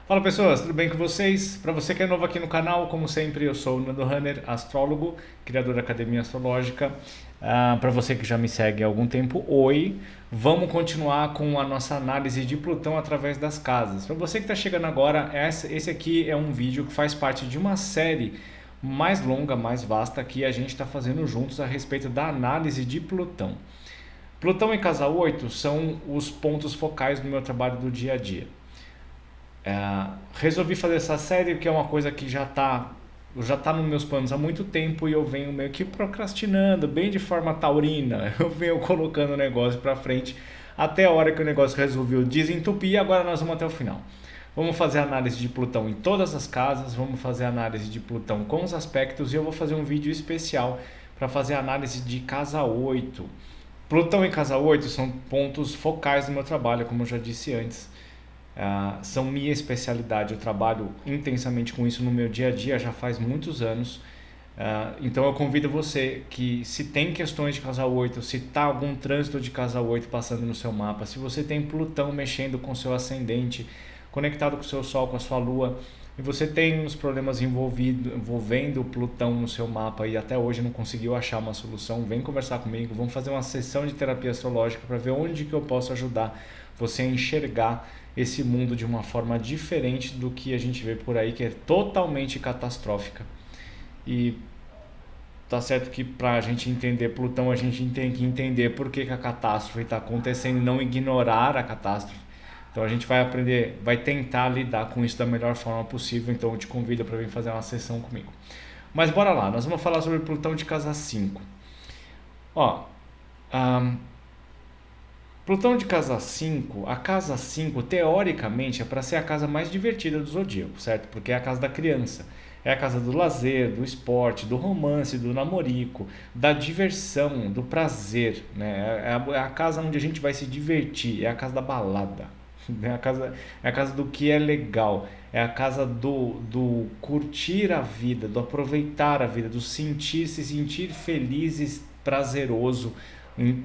Fala pessoas, tudo bem com vocês? Para você que é novo aqui no canal, como sempre, eu sou o Nando Runner, astrólogo, criador da Academia Astrológica. Para você que já me segue há algum tempo, oi! Vamos continuar com a nossa análise de Plutão através das casas. Para você que está chegando agora, esse aqui é um vídeo que faz parte de uma série mais longa, mais vasta, que a gente está fazendo juntos a respeito da análise de Plutão. Plutão em casa 8 são os pontos focais do meu trabalho do dia a dia. Resolvi fazer essa série porque é uma coisa que já tá nos meus planos há muito tempo e eu venho meio que procrastinando, bem de forma taurina. Eu venho colocando o negócio para frente até a hora que o negócio resolveu desentupir e agora nós vamos até o final. Vamos fazer análise de Plutão em todas as casas, vamos fazer análise de Plutão com os aspectos e eu vou fazer um vídeo especial para fazer análise de casa 8. Plutão em casa 8 são pontos focais do meu trabalho, como eu já disse antes. São minha especialidade, eu trabalho intensamente com isso no meu dia a dia já faz muitos anos. Então eu convido você que, se tem questões de casa 8, se está algum trânsito de casa 8 passando no seu mapa, se você tem Plutão mexendo com o seu ascendente, conectado com o seu Sol, com a sua Lua, e você tem uns problemas envolvendo Plutão no seu mapa e até hoje não conseguiu achar uma solução, vem conversar comigo, vamos fazer uma sessão de terapia astrológica para ver onde que eu posso ajudar você a enxergar esse mundo de uma forma diferente do que a gente vê por aí, que é totalmente catastrófica. E tá certo que para a gente entender Plutão, a gente tem que entender por que a catástrofe está acontecendo e não ignorar a catástrofe. Então a gente vai aprender, vai tentar lidar com isso da melhor forma possível. Então eu te convido para vir fazer uma sessão comigo. Mas bora lá, nós vamos falar sobre Plutão de casa 5. Ó, Plutão de casa 5, a casa 5 teoricamente é para ser a casa mais divertida do zodíaco, certo? Porque é a casa da criança, é a casa do lazer, do esporte, do romance, do namorico, da diversão, do prazer, né? É a casa onde a gente vai se divertir, é a casa da balada, é a casa do que é legal, é a casa do curtir a vida, do aproveitar a vida, do se sentir feliz e prazeroso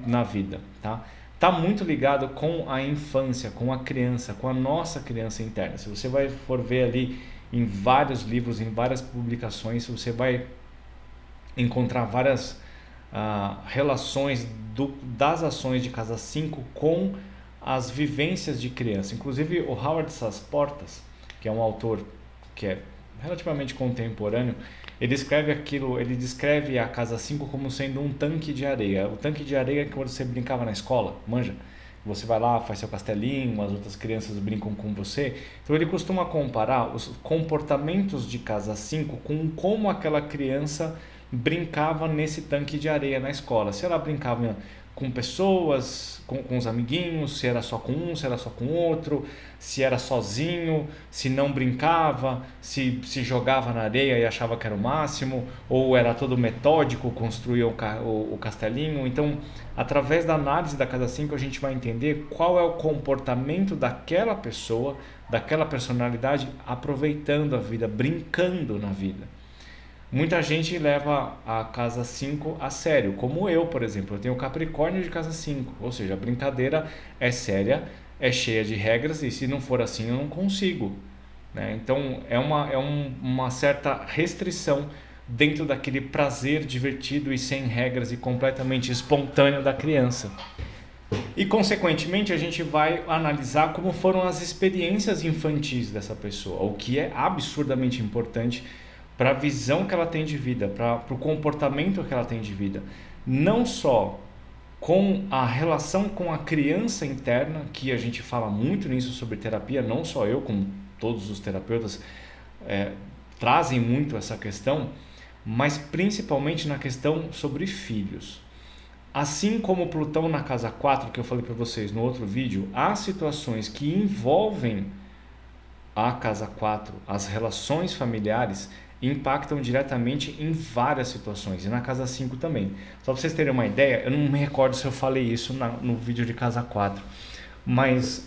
na vida, tá? Está muito ligado com a infância, com a criança, com a nossa criança interna. Se você for ver ali em vários livros, em várias publicações, você vai encontrar várias relações das ações de casa 5 com as vivências de criança. Inclusive o Howard Sasportas, que é um autor que é relativamente contemporâneo, ele descreve a casa 5 como sendo um tanque de areia. O tanque de areia que você brincava na escola, manja? Você vai lá, faz seu castelinho, as outras crianças brincam com você. Então ele costuma comparar os comportamentos de casa 5 com como aquela criança brincava nesse tanque de areia na escola. Se ela brincava com pessoas, com os amiguinhos, se era só com um, se era só com outro, se era sozinho, se não brincava, se jogava na areia e achava que era o máximo, ou era todo metódico, construía o castelinho. Então, através da análise da casa 5, a gente vai entender qual é o comportamento daquela pessoa, daquela personalidade, aproveitando a vida, brincando na vida. Muita gente leva a casa 5 a sério, como eu, por exemplo. Eu tenho Capricórnio de casa 5, ou seja, a brincadeira é séria, é cheia de regras e se não for assim eu não consigo, né? Então é uma certa restrição dentro daquele prazer divertido e sem regras e completamente espontâneo da criança. E consequentemente a gente vai analisar como foram as experiências infantis dessa pessoa, o que é absurdamente importante para a visão que ela tem de vida, para o comportamento que ela tem de vida. Não só com a relação com a criança interna, que a gente fala muito nisso sobre terapia, não só eu, como todos os terapeutas trazem muito essa questão, mas principalmente na questão sobre filhos. Assim como Plutão na casa 4, que eu falei para vocês no outro vídeo, há situações que envolvem a casa 4, as relações familiares, impactam diretamente em várias situações, e na casa 5 também. Só para vocês terem uma ideia, eu não me recordo se eu falei isso no vídeo de casa 4, mas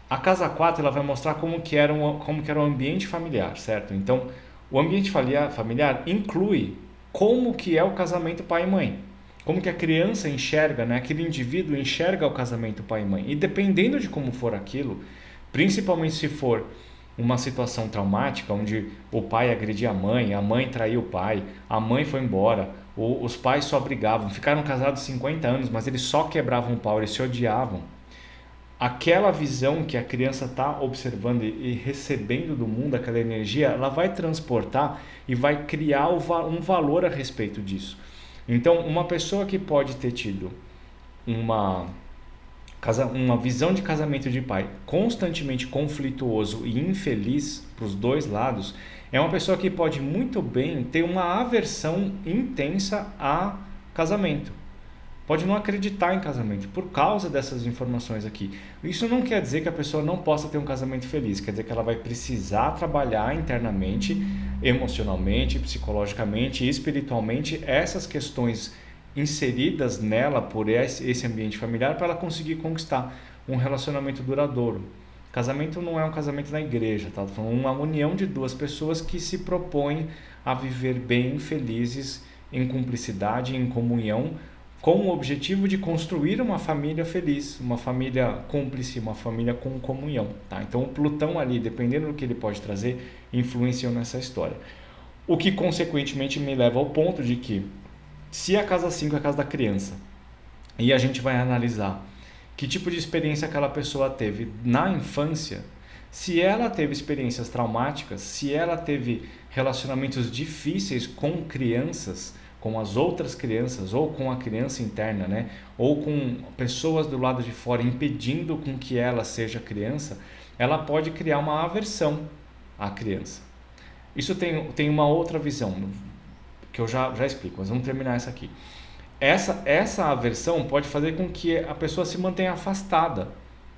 a casa 4 ela vai mostrar como que era o ambiente familiar, certo? Então, o ambiente familiar inclui como que é o casamento pai e mãe, como que a criança enxerga, né? Aquele indivíduo enxerga o casamento pai e mãe, e dependendo de como for aquilo, principalmente se for uma situação traumática onde o pai agredia a mãe traiu o pai, a mãe foi embora, os pais só brigavam, ficaram casados 50 anos, mas eles só quebravam o pau, eles se odiavam. Aquela visão que a criança está observando e recebendo do mundo, aquela energia, ela vai transportar e vai criar um valor a respeito disso. Então, uma pessoa que pode ter tido uma visão de casamento de pai constantemente conflituoso e infeliz para os dois lados, é uma pessoa que pode muito bem ter uma aversão intensa a casamento. Pode não acreditar em casamento por causa dessas informações aqui. Isso não quer dizer que a pessoa não possa ter um casamento feliz, quer dizer que ela vai precisar trabalhar internamente, emocionalmente, psicologicamente e espiritualmente essas questões inseridas nela por esse ambiente familiar para ela conseguir conquistar um relacionamento duradouro. Casamento não é um casamento na igreja, tá? É uma união de duas pessoas que se propõem a viver bem, felizes, em cumplicidade, em comunhão, com o objetivo de construir uma família feliz, uma família cúmplice, uma família com comunhão. Tá? Então o Plutão ali, dependendo do que ele pode trazer, influencia nessa história. O que consequentemente me leva ao ponto de que, se a casa 5 é a casa da criança, e a gente vai analisar que tipo de experiência aquela pessoa teve na infância, se ela teve experiências traumáticas, se ela teve relacionamentos difíceis com crianças, com as outras crianças ou com a criança interna, né? Ou com pessoas do lado de fora impedindo com que ela seja criança, ela pode criar uma aversão à criança. Isso tem uma outra visão que eu já explico, mas vamos terminar essa aqui. Essa aversão pode fazer com que a pessoa se mantenha afastada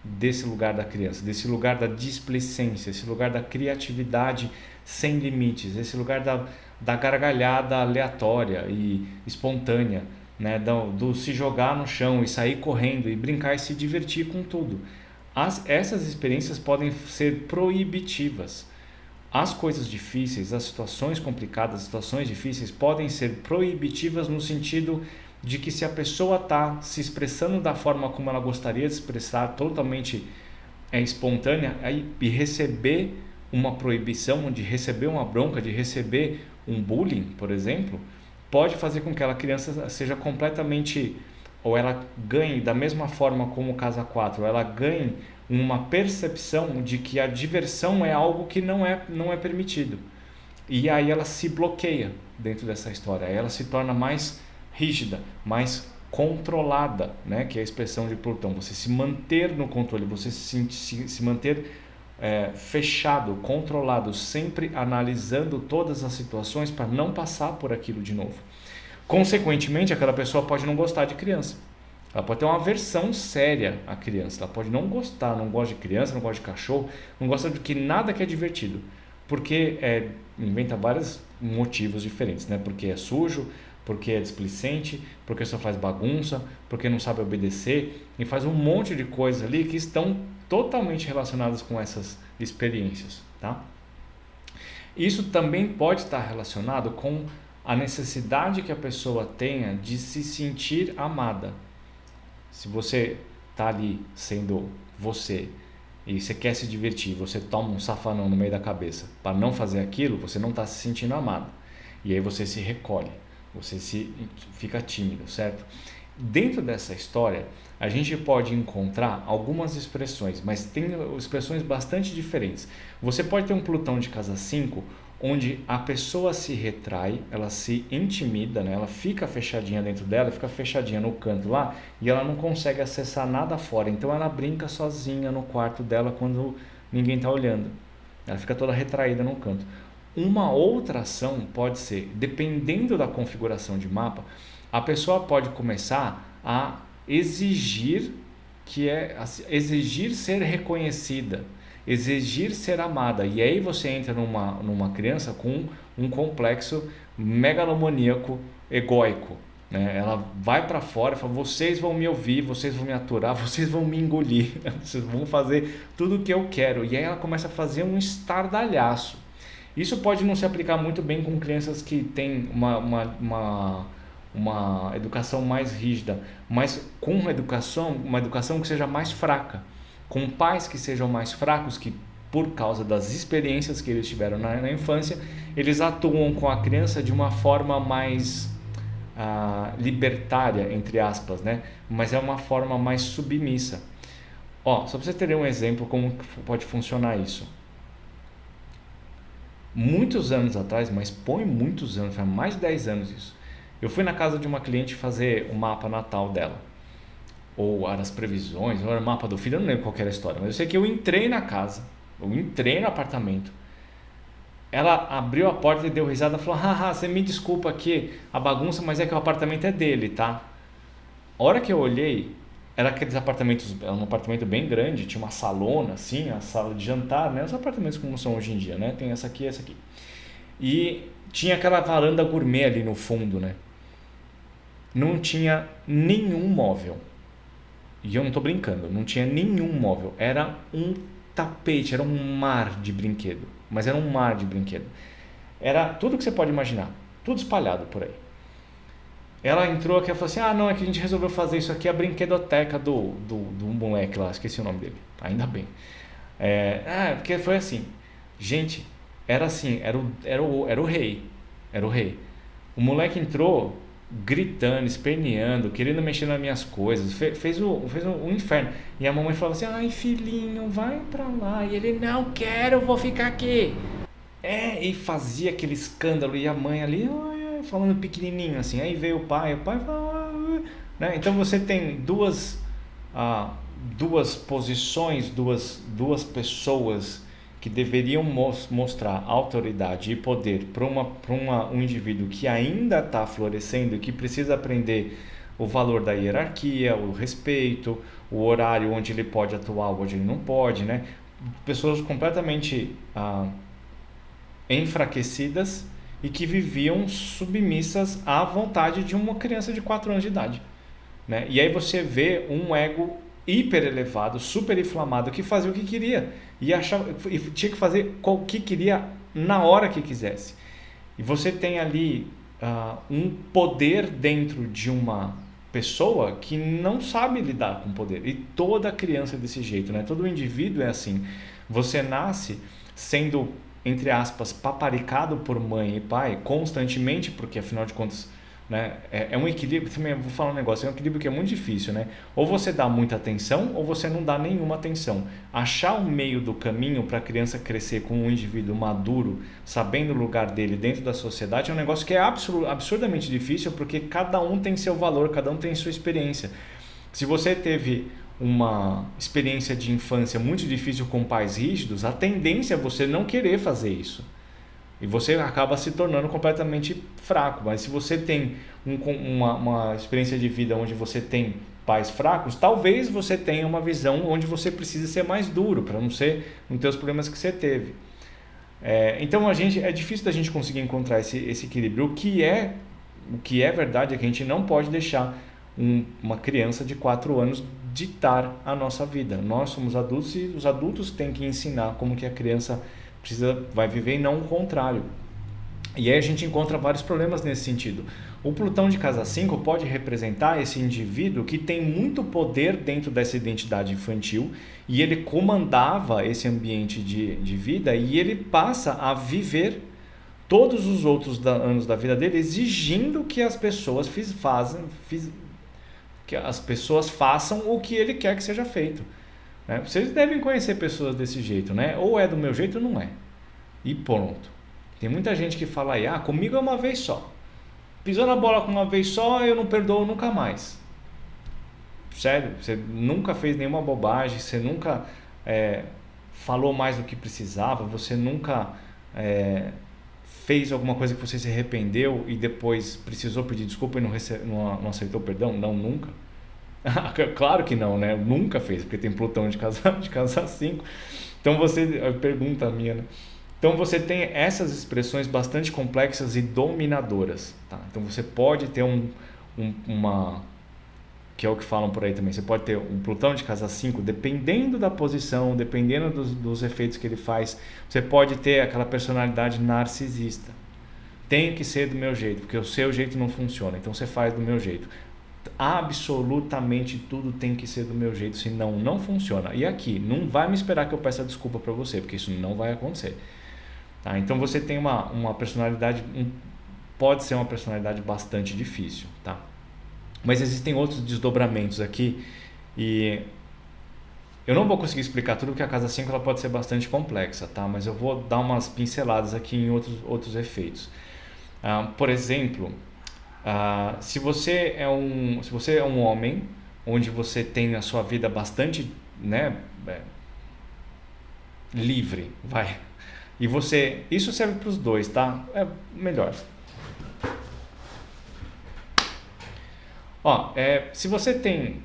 desse lugar da criança, desse lugar da displicência, esse lugar da criatividade sem limites, esse lugar da gargalhada aleatória e espontânea, né? do se jogar no chão e sair correndo e brincar e se divertir com tudo. Essas experiências podem ser proibitivas. As coisas difíceis, as situações complicadas, as situações difíceis podem ser proibitivas no sentido de que, se a pessoa está se expressando da forma como ela gostaria de expressar, totalmente espontânea, e receber uma proibição, de receber uma bronca, de receber um bullying, por exemplo, pode fazer com que aquela criança seja completamente, ou ela ganhe da mesma forma como casa 4, ou ela ganhe uma percepção de que a diversão é algo que não é permitido. E aí ela se bloqueia dentro dessa história, aí ela se torna mais rígida, mais controlada, né? Que é a expressão de Plutão, você se manter no controle, você se manter fechado, controlado, sempre analisando todas as situações para não passar por aquilo de novo. Consequentemente, aquela pessoa pode não gostar de criança. Ela pode ter uma aversão séria à criança. Ela pode não gostar, não gosta de criança, não gosta de cachorro, não gosta de nada que é divertido. Porque inventa vários motivos diferentes, né? Porque é sujo, porque é displicente, porque só faz bagunça, porque não sabe obedecer, e faz um monte de coisas ali que estão totalmente relacionadas com essas experiências, tá? Isso também pode estar relacionado com a necessidade que a pessoa tenha de se sentir amada. Se você está ali sendo você e você quer se divertir, você toma um safanão no meio da cabeça para não fazer aquilo, você não está se sentindo amado. E aí você se recolhe, você fica tímido, certo? Dentro dessa história, a gente pode encontrar algumas expressões, mas tem expressões bastante diferentes. Você pode ter um Plutão de casa 5, onde a pessoa se retrai, ela se intimida, né? Ela fica fechadinha dentro dela, fica fechadinha no canto lá, e ela não consegue acessar nada fora. Então ela brinca sozinha no quarto dela quando ninguém está olhando. Ela fica toda retraída no canto. Uma outra ação pode ser, dependendo da configuração de mapa, a pessoa pode começar a exigir ser reconhecida, exigir ser amada. E aí você entra numa criança com um complexo megalomaníaco egóico, né? Ela vai para fora e fala: vocês vão me ouvir, vocês vão me aturar, vocês vão me engolir, vocês vão fazer tudo o que eu quero. E aí ela começa a fazer um estardalhaço. Isso pode não se aplicar muito bem com crianças que têm uma educação mais rígida, mas com uma educação que seja mais fraca, com pais que sejam mais fracos, que por causa das experiências que eles tiveram na infância, eles atuam com a criança de uma forma mais libertária, entre aspas, né? Mas é uma forma mais submissa. Ó, só para você ter um exemplo como pode funcionar isso. Muitos anos atrás, mas põe muitos anos, faz mais de 10 anos isso, eu fui na casa de uma cliente fazer o mapa natal dela, ou as previsões, ou era o mapa do filho, eu não lembro qual era a história, mas eu sei que eu entrei na casa, eu entrei no apartamento, ela abriu a porta e deu risada e falou: haha, você me desculpa aqui a bagunça, mas é que o apartamento é dele, tá? A hora que eu olhei, era aqueles apartamentos, era um apartamento bem grande, tinha uma salona assim, a sala de jantar, né? Os apartamentos como são hoje em dia, né? Tem essa aqui e essa aqui. E tinha aquela varanda gourmet ali no fundo, né? Não tinha nenhum móvel. E eu não tô brincando, não tinha nenhum móvel. Era um tapete, era um mar de brinquedo. Mas era um mar de brinquedo. Era tudo que você pode imaginar, tudo espalhado por aí. Ela entrou aqui e falou assim: não, é que a gente resolveu fazer isso aqui, a brinquedoteca do moleque lá, esqueci o nome dele, ainda bem. Porque foi assim, gente, era assim, era o rei, era o rei. O moleque entrou gritando, esperneando, querendo mexer nas minhas coisas, fez um inferno. E a mamãe falava assim: ai filhinho, vai pra lá. E ele: não quero, eu vou ficar aqui. E fazia aquele escândalo, e a mãe ali falando pequenininho assim. Aí veio o pai falou, né? Então você tem duas posições, duas pessoas que deveriam mostrar autoridade e poder para um indivíduo que ainda está florescendo e que precisa aprender o valor da hierarquia, o respeito, o horário onde ele pode atuar, onde ele não pode, né? Pessoas completamente enfraquecidas e que viviam submissas à vontade de uma criança de 4 anos de idade, né? E aí você vê um ego hiper elevado, super inflamado, que fazia o que queria e tinha que fazer o que queria na hora que quisesse. E você tem ali um poder dentro de uma pessoa que não sabe lidar com poder. E toda criança é desse jeito, né? Todo indivíduo é assim. Você nasce sendo, entre aspas, paparicado por mãe e pai constantemente, porque afinal de contas, né, é um equilíbrio. Também vou falar um negócio, é um equilíbrio que é muito difícil, né? Ou você dá muita atenção ou você não dá nenhuma atenção. Achar um meio do caminho para a criança crescer como um indivíduo maduro, sabendo o lugar dele dentro da sociedade, é um negócio que é absurdamente difícil, porque cada um tem seu valor, cada um tem sua experiência. Se você teve uma experiência de infância muito difícil com pais rígidos, a tendência é você não querer fazer isso. E você acaba se tornando completamente fraco. Mas se você tem uma experiência de vida onde você tem pais fracos, talvez você tenha uma visão onde você precisa ser mais duro para não ter os problemas que você teve. Então é difícil da gente conseguir encontrar esse equilíbrio. O que é verdade é que a gente não pode deixar uma criança de 4 anos ditar a nossa vida. Nós somos adultos e os adultos têm que ensinar como que a criança vai viver e não o contrário. E aí a gente encontra vários problemas nesse sentido. O Plutão de casa 5 pode representar esse indivíduo que tem muito poder dentro dessa identidade infantil e ele comandava esse ambiente de vida e ele passa a viver todos os outros anos da vida dele exigindo que as pessoas façam o que ele quer que seja feito. Vocês devem conhecer pessoas desse jeito, né? Ou é do meu jeito ou não é. E pronto. Tem muita gente que fala aí: comigo é uma vez só. Pisou na bola com uma vez só, eu não perdoo nunca mais. Sério, você nunca fez nenhuma bobagem, você nunca falou mais do que precisava, você nunca fez alguma coisa que você se arrependeu e depois precisou pedir desculpa e não aceitou perdão? Não, nunca. Claro que não, né? Nunca fez, porque tem Plutão de casa 5. Então pergunta minha, né? Então você tem essas expressões bastante complexas e dominadoras, tá? Então você pode ter uma que é o que falam por aí também, você pode ter um Plutão de casa 5, dependendo da posição, dependendo dos efeitos que ele faz, você pode ter aquela personalidade narcisista. Tem que ser do meu jeito, porque o seu jeito não funciona, então você faz do meu jeito. absolutamente tudo tem que ser do meu jeito, senão não funciona. E aqui, não vai me esperar que eu peça desculpa para você, porque isso não vai acontecer. Tá? Então você tem uma personalidade, pode ser uma personalidade bastante difícil, tá? Mas existem outros desdobramentos aqui e eu não vou conseguir explicar tudo, porque a casa 5 ela pode ser bastante complexa, tá? Mas eu vou dar umas pinceladas aqui em outros efeitos. Por exemplo, se você é um homem, onde você tem a sua vida bastante, né, livre, vai. E você, isso serve para os dois, tá? É melhor. Se você tem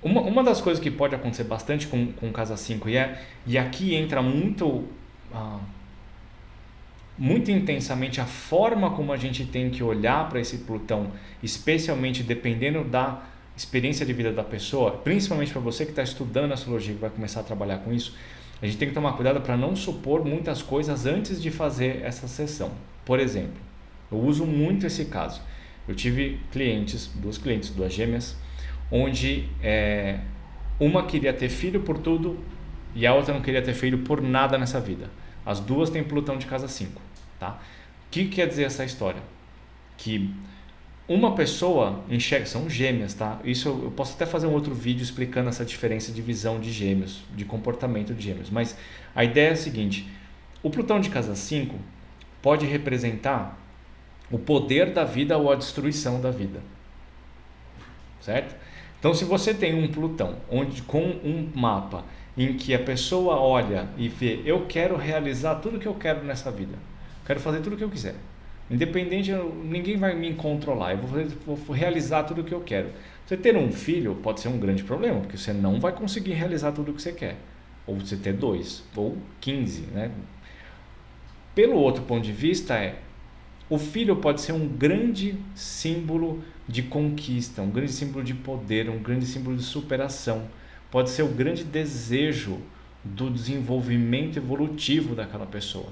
uma das coisas que pode acontecer bastante com casa 5 e aqui entra muito intensamente a forma como a gente tem que olhar para esse Plutão, especialmente dependendo da experiência de vida da pessoa, principalmente para você que está estudando astrologia e vai começar a trabalhar com isso, a gente tem que tomar cuidado para não supor muitas coisas antes de fazer essa sessão. Por exemplo, eu uso muito esse caso. Eu tive duas gêmeas, onde uma queria ter filho por tudo e a outra não queria ter filho por nada nessa vida. As duas têm Plutão de casa 5, tá? O que quer dizer essa história? Que uma pessoa enxerga, são gêmeas, tá? Isso eu posso até fazer um outro vídeo explicando essa diferença de visão de gêmeos, de comportamento de gêmeos, mas a ideia é a seguinte: o Plutão de casa 5 pode representar o poder da vida ou a destruição da vida, certo? Então, se você tem um Plutão com um mapa em que a pessoa olha e vê, eu quero realizar tudo que eu quero nessa vida, quero fazer tudo o que eu quiser, independente, ninguém vai me controlar, eu vou realizar tudo o que eu quero. Você ter um filho pode ser um grande problema, porque você não vai conseguir realizar tudo o que você quer, ou você ter 2, ou 15, né? Pelo outro ponto de vista o filho pode ser um grande símbolo de conquista, um grande símbolo de poder, um grande símbolo de superação. Pode ser o grande desejo do desenvolvimento evolutivo daquela pessoa.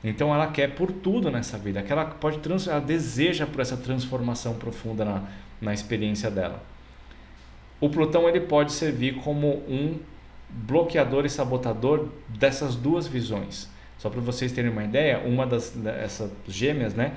Então ela quer por tudo nessa vida, ela deseja por essa transformação profunda na experiência dela. O Plutão ele pode servir como um bloqueador e sabotador dessas duas visões. Só para vocês terem uma ideia, essas gêmeas, né?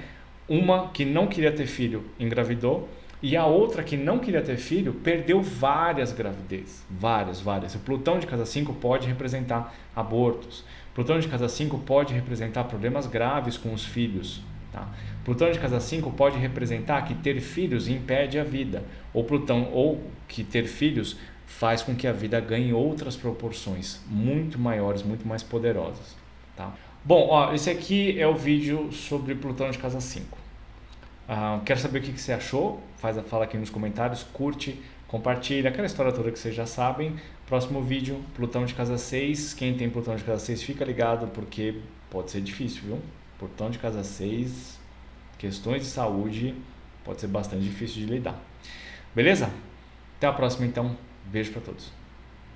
Uma que não queria ter filho engravidou e a outra que não queria ter filho perdeu várias gravidezes, várias. O Plutão de casa 5 pode representar abortos. Plutão de casa 5 pode representar problemas graves com os filhos. Tá? Plutão de casa 5 pode representar que ter filhos impede a vida. Ou que ter filhos faz com que a vida ganhe outras proporções muito maiores, muito mais poderosas. Tá? Bom, esse aqui é o vídeo sobre Plutão de casa 5. Quero saber o que você achou. Fala aqui nos comentários, curte, compartilha, aquela história toda que vocês já sabem. Próximo vídeo, Plutão de casa 6. Quem tem Plutão de casa 6 fica ligado, porque pode ser difícil, viu? Plutão de casa 6, questões de saúde, pode ser bastante difícil de lidar. Beleza? Até a próxima então. Beijo para todos.